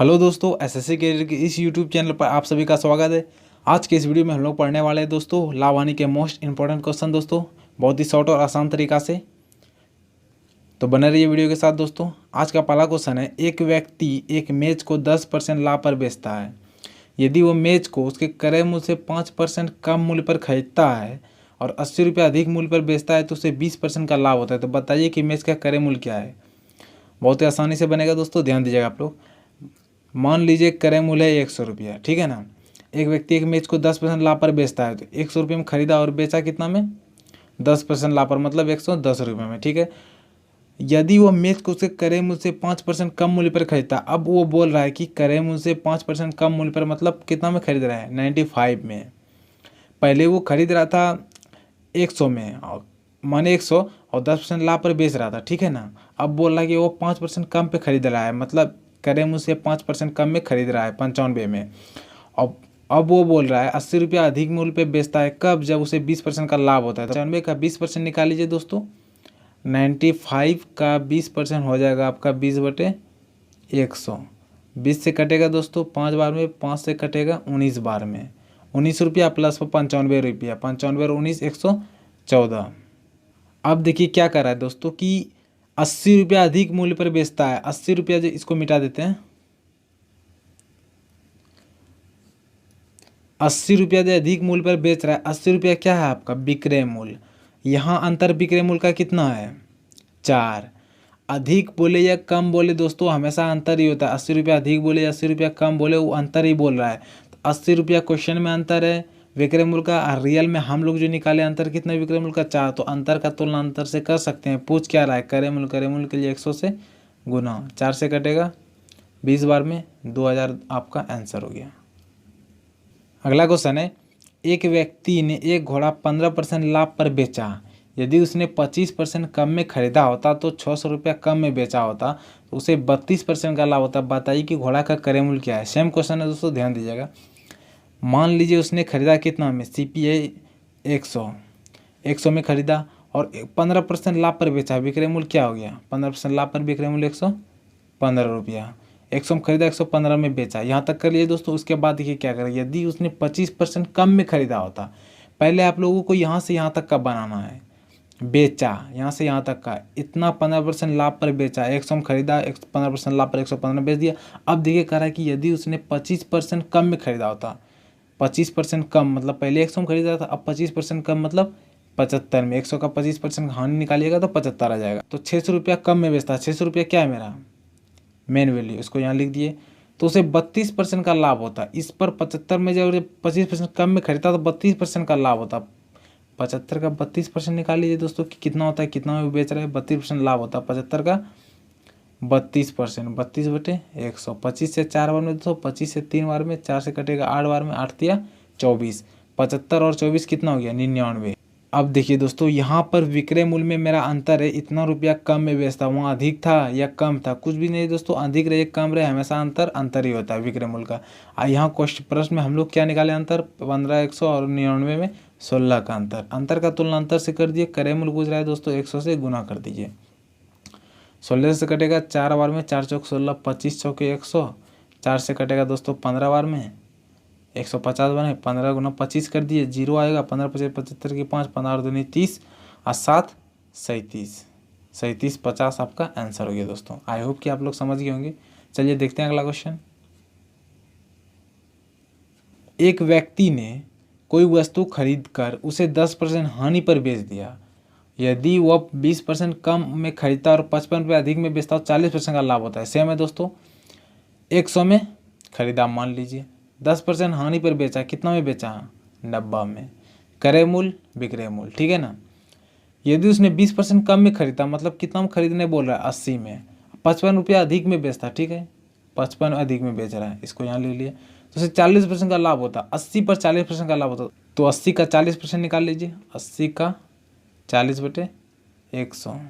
Hello दोस्तों, SSC career के इस यूट्यूब चैनल पर आप सभी का स्वागत है। आज के इस वीडियो में हम लोग पढ़ने वाले हैं दोस्तों लाभ हानि के मोस्ट इंपॉर्टेंट क्वेश्चन दोस्तों, बहुत ही शॉर्ट और आसान तरीका से। तो बने रहिए वीडियो के साथ दोस्तों। आज का पहला क्वेश्चन है, एक व्यक्ति एक मेज को 10% लाभ पर बेचता है। यदि वो मेज को उसके क्रय मूल्य से 5% कम मूल्य पर खरीदता है और 80 रुपये अधिक मूल्य पर बेचता है तो उसे 20% का लाभ होता है। तो बताइए कि मेज का क्रय मूल्य क्या है। बहुत ही आसानी से बनेगा दोस्तों, ध्यान दीजिएगा आप लोग। मान लीजिए क्रय मूल्य है 100 रुपया, ठीक है ना। एक व्यक्ति एक मेज को 10% लाभ पर बेचता है, तो 100 रुपये में खरीदा और बेचा कितना में, 10% लाभ पर, मतलब 110 रुपये में, ठीक है। यदि वो मेज को उसके क्रय मूल्य से 5% कम मूल्य पर खरीदता, अब वो बोल रहा है कि क्रय मूल्य से 5% कम मूल्य पर, मतलब कितना में खरीद रहा है, 95 में। पहले वो खरीद रहा था 100 में, और माने 100 और 10% लाभ पर बेच रहा था, ठीक है ना। अब बोल रहा है कि वो 5% कम पे खरीद रहा है, मतलब क्रय मूल्य से 5% कम में खरीद रहा है, 95 में। अब वो बोल रहा है 80 रुपया अधिक मूल्य पे बेचता है, कब, जब उसे 20% का लाभ होता है। 95 का 20% निकाल लीजिए दोस्तों। 95 का 20% हो जाएगा आपका 20/100। 20 से कटेगा दोस्तों 5 बार में, 5 से कटेगा 19 बार में। 19 रुपया प्लस 95 रुपया, 95 और 19 114। अब देखिए क्या कर रहा है दोस्तों कि 80 रुपया अधिक मूल्य पर बेचता है। 80 रुपया, जो इसको मिटा देते हैं, 80 रुपया जो अधिक मूल्य पर बेच रहा है, 80 रुपया क्या है आपका विक्रय मूल्य। यहाँ अंतर विक्रय मूल्य का कितना है, 4। अधिक बोले या कम बोले दोस्तों, हमेशा अंतर ही होता है। 80 रुपया अधिक बोले या 80 रुपया कम बोले, वो अंतर ही बोल रहा है। तो 80 रुपया क्वेश्चन में अंतर है विक्रय मूल्य का, और रियल में हम लोग जो निकाले अंतर कितना विक्रय मूल्य का, 4। तो अंतर का तुलना अंतर से कर सकते हैं। पूछ क्या रहा है, क्रय मूल्य के लिए 100 से गुना, 4 से कटेगा 20 बार में, 2000 आपका आंसर हो गया। अगला क्वेश्चन है, एक व्यक्ति ने एक घोड़ा 15% लाभ पर बेचा। यदि उसने 25% कम में खरीदा होता तो 600 रुपया कम में बेचा होता तो उसे 32% का लाभ होता। बताइए कि घोड़ा का क्रय मूल्य क्या है। सेम क्वेश्चन है दोस्तों, ध्यान दीजिएगा। मान लीजिए उसने खरीदा कितना में, CPI 100 में खरीदा और 15% लाभ पर बेचा। विक्रय मूल्य क्या हो गया, 15% लाभ पर विक्रय मूल्य 115 रुपया। 100 में खरीदा, 115 में बेचा। यहाँ तक कर लिए दोस्तों। उसके बाद देखिए क्या करें, यदि उसने 25% कम में खरीदा होता। पहले आप लोगों को यहाँ से यहाँ तक का बनाना है, बेचा यहाँ से यहाँ तक का, इतना 15% लाभ पर बेचा। 100 में खरीदा, 15% लाभ पर 115 में बेच दिया। अब देखिए कह रहा है कि यदि उसने 25% कम में खरीदा होता, 25% कम मतलब पहले 100 में खरीदा था, अब 25% कम मतलब 75 में। 100 का 25% हानि निकालिएगा तो 75 आ जाएगा। तो 600 रुपया कम में बेचता। 600 रुपया क्या है मेरा मेन वैल्यू, इसको यहाँ लिख दिए। तो उसे 32% का लाभ होता। इस पर 75 में जब 25% कम में खरीदता तो 32% का लाभ होता। 75 का 32% निकाल लीजिए दोस्तों कि कितना होता है, कितना में बेच रहे हैं, 32% लाभ होता है। 75 का 32%, 32/100। 25 से 4 बार में दोस्तों, 25 से 3 बार में, 4 से कटेगा 8 बार में, 8 या 24। 75 और 24 कितना हो गया, 99। अब देखिए दोस्तों, यहाँ पर विक्रय मूल्य में मेरा अंतर है, इतना रुपया कम में बेचता। वहाँ अधिक था या कम था, कुछ भी नहीं दोस्तों। अधिक रहे कम रहे, हमेशा अंतर ही होता है विक्रय मूल्य का। यहाँ क्वेश्चन प्रश्न में हम लोग क्या निकाले अंतर, 15 100 और 99 में 16 का अंतर का तुलना अंतर से कर दिए। क्रय मूल्य पूछ रहा है दोस्तों, 100 से गुना कर दीजिए। 16 से कटेगा 4 बार में, 4 चौक 16, 25 चौके 100। 4 से कटेगा दोस्तों 15 बार में, 150 बने। 15 गुना 25 कर दिए, 0 आएगा। 15 25 75 की 5, 15 और 2 30 और 7 37, 37 50 आपका आंसर हो गया दोस्तों। आई होप कि आप लोग समझ गए होंगे। चलिए देखते हैं अगला क्वेश्चन। एक व्यक्ति ने कोई वस्तु खरीद कर उसे 10% हानि पर बेच दिया। यदि वह 20% कम में खरीदता और 55 रुपये अधिक में बेचता हो, 40% का लाभ होता है। सेम है दोस्तों। 100 में खरीदा मान लीजिए, 10% हानि पर बेचा, कितना में बेचा, 90 में। क्रय मूल्य विक्रय मूल्य, ठीक है ना। यदि उसने 20% कम में खरीदा, मतलब कितना में खरीदने बोल रहा है, 80 में, 55 रुपया अधिक में बेचता, ठीक है। 55 अधिक में बेच रहा है, इसको यहाँ ले लिए, तो उसे 40% का लाभ होता। 80 पर 40% का लाभ होता, तो 80 का 40% निकाल लीजिए। 80 का 40/100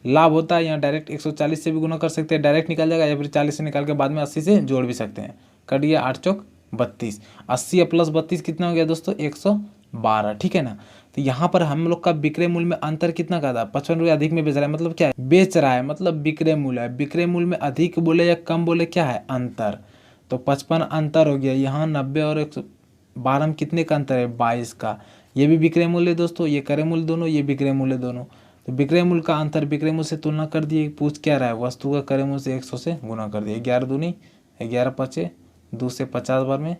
लाभ होता है। यहाँ डायरेक्ट 140 से भी गुना कर सकते हैं, डायरेक्ट निकल जाएगा, या फिर 40 से निकाल के बाद में 80 से जोड़ भी सकते हैं। कट गया 8 चौक 32। 80 प्लस 32 कितना हो गया दोस्तों, 112, ठीक है ना। तो यहाँ पर हम लोग का विक्रय मूल्य में अंतर कितना का था, 55 रुपये अधिक में बेच रहा है, मतलब क्या है, बेच रहा है, मतलब विक्रय मूल्य है। विक्रय मूल्य में अधिक बोले या कम बोले क्या है, अंतर। तो 55 अंतर हो गया। यहाँ 90 और 112 में कितने का अंतर है? 22 का। ये भी विक्रय मूल्य है दोस्तों, ये क्रय मूल्य दोनों, ये विक्रय मूल्य दोनों। तो विक्रय मूल्य का अंतर विक्रय मूल्य से तुलना कर दिए। पूछ क्या रहा है? वस्तु का क्रय मूल्य से 100 से गुना कर दिए। 11 दूनी 11 पचे 2 से 50 बार में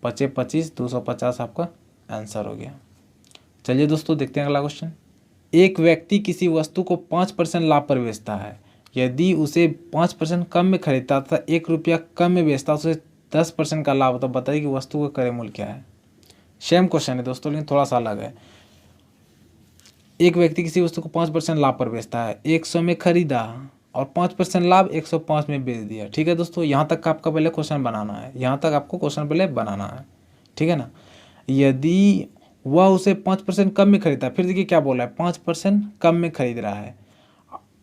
पचे 25, 250 आपका आंसर हो गया। चलिए दोस्तों देखते हैं अगला क्वेश्चन। एक व्यक्ति किसी वस्तु को 5% लाभ पर बेचता है। यदि उसे 5% कम में खरीदता तथा 1 रुपया कम में बेचता तो उसे 10% का लाभ होता। बताइए कि वस्तु का क्रय मूल्य क्या है? सेम क्वेश्चन है दोस्तों, लेकिन थोड़ा सा अलग है। एक व्यक्ति किसी वस्तु को 5% लाभ पर बेचता है, 100 में खरीदा और 5% लाभ 105 में बेच दिया। ठीक है दोस्तों, यहाँ तक का आपका पहले क्वेश्चन बनाना है, यहाँ तक आपको क्वेश्चन पहले बनाना है। ठीक है ना। यदि वह उसे 5% कम में खरीदता है, फिर देखिए क्या बोला है, 5% कम में खरीद रहा है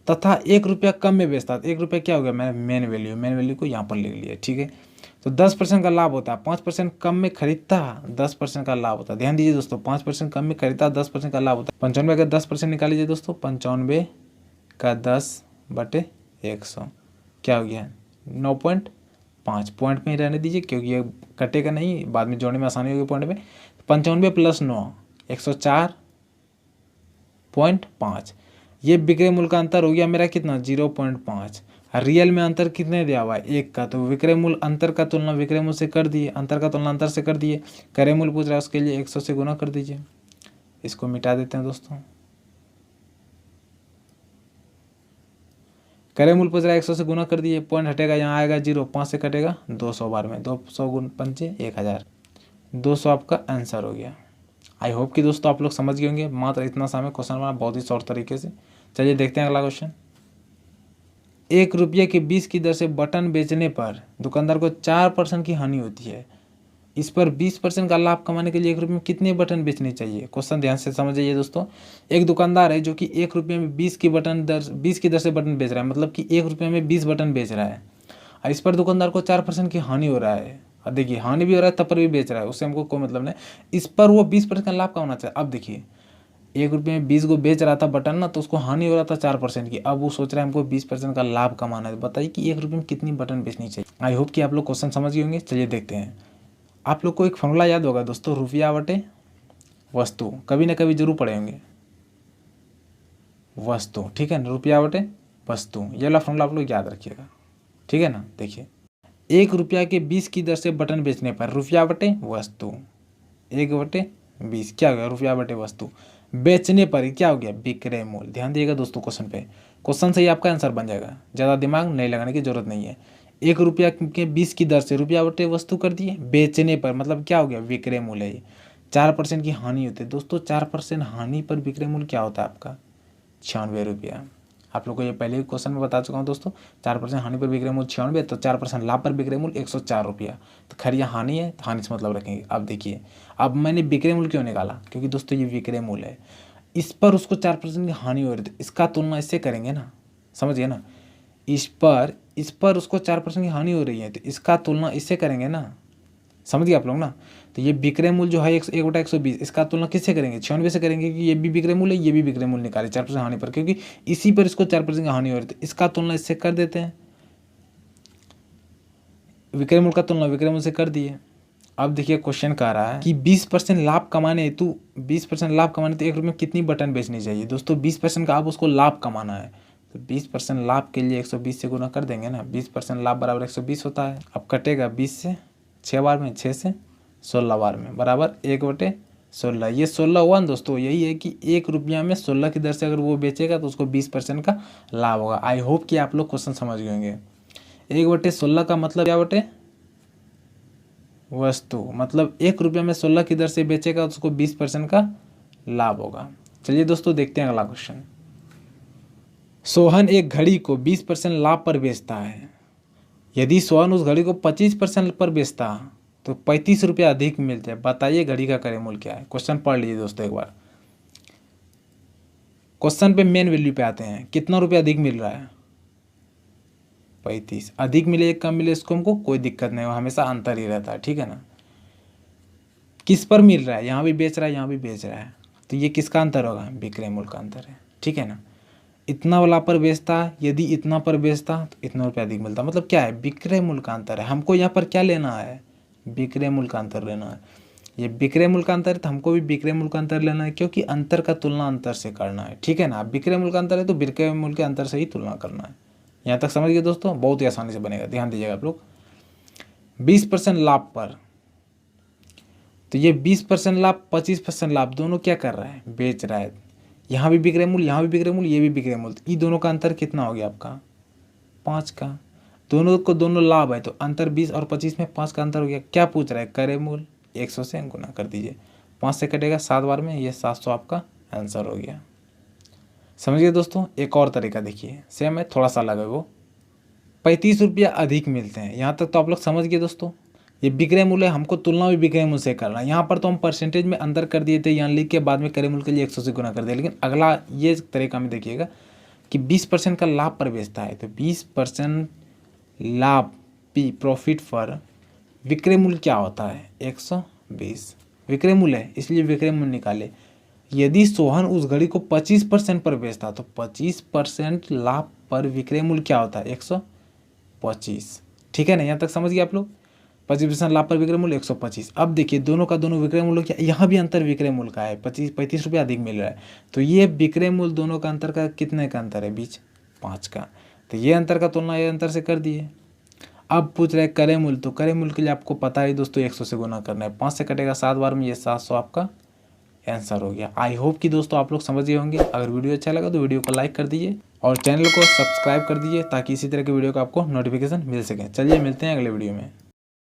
तथा 1 रुपया कम में बेचता है। 1 रुपया क्या हो गया? मैंने मेन वैल्यू को यहाँ पर लिख लिया। ठीक है, तो 10% का लाभ होता है। 5% कम में खरीदता 10% का लाभ होता है। ध्यान दीजिए दोस्तों, 5% कम में खरीदता 10% का लाभ होता है। 95 का 10% निकाल लीजिए दोस्तों। 95 का 10/100 क्या हो गया? 9.5। पॉइंट में ही रहने दीजिए क्योंकि ये कटेगा नहीं, बाद में जोड़ने में आसानी होगी पॉइंट में। 95 + 9 104.5। ये विक्रय मूल्य का अंतर हो गया मेरा कितना? 0.5। रियल में अंतर कितने दिया हुआ है? 1 का। तो विक्रय मूल्य अंतर का तुलना विक्रय मूल्य से कर दिए, अंतर का तुलना अंतर से कर दिए। क्रय मूल्य पूछ रहा है, उसके लिए 100 से गुना कर दीजिए। इसको मिटा देते हैं दोस्तों। क्रय मूल्य पूछ रहा है, 100 से गुना कर दिए, पॉइंट हटेगा, यहाँ आएगा 0, 5 से कटेगा 200 बार में, 200 गुण 5 1000, 200 आपका आंसर हो गया। आई होप कि दोस्तों आप लोग समझ गए होंगे। मात्र इतना सा हमें क्वेश्चन बना, बहुत ही शॉर्ट तरीके से। चलिए देखते हैं अगला क्वेश्चन। 1 रुपये के 20 की दर से बटन बेचने पर दुकानदार को 4% की हानि होती है। इस पर 20% का लाभ कमाने के लिए 1 रुपये में कितने बटन बेचने चाहिए? क्वेश्चन ध्यान से समझिए दोस्तों। एक दुकानदार है जो कि 1 रुपये में 20 की दर से बटन बेच रहा है, मतलब कि 1 रुपये में 20 बटन बेच रहा है। और इस पर दुकानदार को 4% की हानि हो रहा है। और देखिए हानि भी हो रहा है तब पर भी बेच रहा है, उससे हमको कोई मतलब नहीं। इस पर वो 20% का लाभ कमाना चाहिए। अब देखिए 1 रुपये में 20 को बेच रहा था बटन ना, तो उसको हानि हो रहा था 4% की। अब वो सोच रहा है हमको 20% का लाभ कमाना है। बताइए कि 1 रुपये में कितनी बटन बेचनी चाहिए? आई होप कि आप लोग क्वेश्चन समझ गए होंगे। चलिए देखते हैं। आप लोग को एक फॉर्मूला याद होगा दोस्तों, रुपया बटे वस्तु, कभी ना कभी जरूर पढ़े होंगे। वस्तु, ठीक है ना, रुपया बटे वस्तु, ये वाला फॉर्मूला आप लोग याद रखिएगा। ठीक है ना। देखिए 1 रुपया के 20 की दर से बटन बेचने पर रुपया बटे वस्तु, 1/20 क्या हो गया? रुपया बटे वस्तु। बेचने पर क्या हो गया? विक्रय मूल्य। ध्यान दिएगा दोस्तों क्वेश्चन पे, क्वेश्चन से ही आपका आंसर बन जाएगा, ज़्यादा दिमाग नहीं लगाने की जरूरत नहीं है। 1 रुपया के 20 की दर से रुपया बटे वस्तु कर दिए, बेचने पर मतलब क्या हो गया? विक्रय मूल्य है। 4% की हानि होती है दोस्तों। 4% हानि पर विक्रय मूल्य क्या होता है आपका? 96 रुपया। आप लोग को ये पहले ही क्वेश्चन में बता चुका हूँ दोस्तों। 4% हानि पर विक्रय मूल्य 96, तो 4% लाभ पर विक्रय मूल्य 104 रुपया। तो खैर ये हानि है, तो हानि से मतलब रखेंगे। अब देखिए, अब मैंने विक्रय मूल्य क्यों निकाला? क्योंकि दोस्तों ये विक्रय मूल्य है, इस पर उसको 4% की हानि हो रही थी। इसका तुलना इससे करेंगे ना, समझिए ना। इस पर उसको 4% की हानि हो रही है, तो इसका तुलना इससे करेंगे ना, समझ गए आप लोग ना। तो ये विक्रय मूल्य जो है 1/120, इसका तुलना किससे करेंगे? 96 से करेंगे, क्योंकि ये भी विक्रय मूल्य है, ये भी विक्रय मूल्य निकाले 4% हानि पर, क्योंकि इसी पर इसको 4% की हानि हो रही है। तो इसका तुलना इससे कर देते हैं, विक्रय मूल्य का तुलना विक्रय मूल्य से कर दिए। अब देखिए क्वेश्चन कह रहा है कि 20% लाभ कमाने हेतु 20% लाभ कमाने तो 1 रुपये में कितनी बटन बेचनी चाहिए? दोस्तों 20% का आप उसको लाभ कमाना है, तो 20% लाभ के लिए 120 से गुना कर देंगे ना। 20% लाभ बराबर 120 होता है। अब कटेगा 20 से 6 बार में, 6 से 16 बार में, बराबर 1/16। ये 16 हुआ ना दोस्तों। यही है कि 1 रुपया में 16 की दर से अगर वो बेचेगा तो उसको 20% का लाभ होगा। आई होप कि आप लोग क्वेश्चन समझ गए होंगे। 1/16 का मतलब क्या बटे वस्तु, मतलब 1 रुपया में 16 की दर से बेचेगा तो उसको 20% का लाभ होगा। चलिए दोस्तों देखते हैं अगला क्वेश्चन। सोहन एक घड़ी को 20% लाभ पर बेचता है। यदि सोहन उस घड़ी को 25% पर बेचता तो 35 रुपया अधिक मिलते हैं। बताइए घड़ी का क्रय मूल्य क्या है? क्वेश्चन पढ़ लीजिए दोस्तों एक बार। क्वेश्चन पे मेन वैल्यू पे आते हैं, कितना रुपया अधिक मिल रहा है? 35। अधिक मिले या कम मिले इसको हमको कोई दिक्कत नहीं हो, हमेशा अंतर ही रहता है। ठीक है ना। किस पर मिल रहा है? यहाँ भी बेच रहा है, यहाँ भी बेच रहा है, तो ये किसका अंतर होगा? विक्रय मूल्य का अंतर है। ठीक है ना। इतना वाला पर बेचता, यदि इतना पर बेचता तो इतना रुपया अधिक मिलता। मतलब क्या है, विक्रय मूल्य का अंतर है। हमको यहाँ पर क्या लेना है, विक्रय मूल्य का अंतर लेना है। ये विक्रय मूल्य का अंतर है तो हमको भी विक्रय मूल्य का अंतर लेना है, क्योंकि अंतर का तुलना अंतर से करना है, ठीक है ना। विक्रय मूल्य का अंतर है तो विक्रय मूल्य के अंतर से ही तुलना करना है। यहाँ तक समझ गए दोस्तों, बहुत ही आसानी से बनेगा, ध्यान दीजिएगा आप लोग। 20% लाभ पर, तो ये 20% लाभ 25% लाभ दोनों क्या कर रहा है, बेच रहा है। यहाँ भी विक्रय मूल्य, यहाँ भी विक्रय मूल्य, ये भी विक्रय मूल्य, ये दोनों का अंतर कितना हो गया आपका, 5 का। दोनों को दोनों लाभ है तो अंतर 20 और 25 में 5 का अंतर हो गया। क्या पूछ रहा है, क्रय मूल्य 100 से गुना कर दीजिए, 5 से कटेगा 7 बार में, ये 700 आपका आंसर हो गया। समझिए दोस्तों। एक और तरीका देखिए, सेम है, थोड़ा सा अलग है वो। 35 रुपया अधिक मिलते हैं, यहाँ तक तो आप लोग समझ गए दोस्तों। ये विक्रय मूल्य, हमको तुलना भी विक्रय मूल्य से करना है। यहाँ पर तो हम परसेंटेज में अंतर कर दिए थे, यहाँ लिख के बाद में क्रय मूल्य के लिए 100 से गुना कर दिया। लेकिन अगला ये तरीका में देखिएगा कि 20% का लाभ पर बेचता है, तो 20% लाभ पी प्रॉफिट पर विक्रय मूल्य क्या होता है, 120 विक्रय मूल्य है, इसलिए विक्रय मूल्य निकाले। यदि सोहन उस घड़ी को 25% पर बेचता तो 25% लाभ पर विक्रय मूल्य क्या होता है, 125। ठीक है ना, यहाँ तक समझ गए आप लोग। 25% लाभ पर विक्रय मूल्य 125। अब देखिए दोनों का दोनों विक्रय मूल्य क्या, यहाँ भी अंतर विक्रय मूल्य का है, 35 रुपये अधिक मिल रहा है। तो ये विक्रय मूल्य दोनों का अंतर का कितने का अंतर है, बीच 5 का। तो ये अंतर का तुलना ये अंतर से कर दिए। अब पूछ रहे क्रय मूल्य, तो क्रय मूल्य के लिए आपको पता है दोस्तों 100 से गुना करना है, 5 से कटेगा 7 बार में, ये 700 आपका आंसर हो गया। आई होप कि दोस्तों आप लोग समझ गए होंगे। अगर वीडियो अच्छा लगा तो वीडियो को लाइक कर दीजिए और चैनल को सब्सक्राइब कर दीजिए, ताकि इसी तरह के वीडियो का आपको नोटिफिकेशन मिल सके। चलिए मिलते हैं अगले वीडियो में।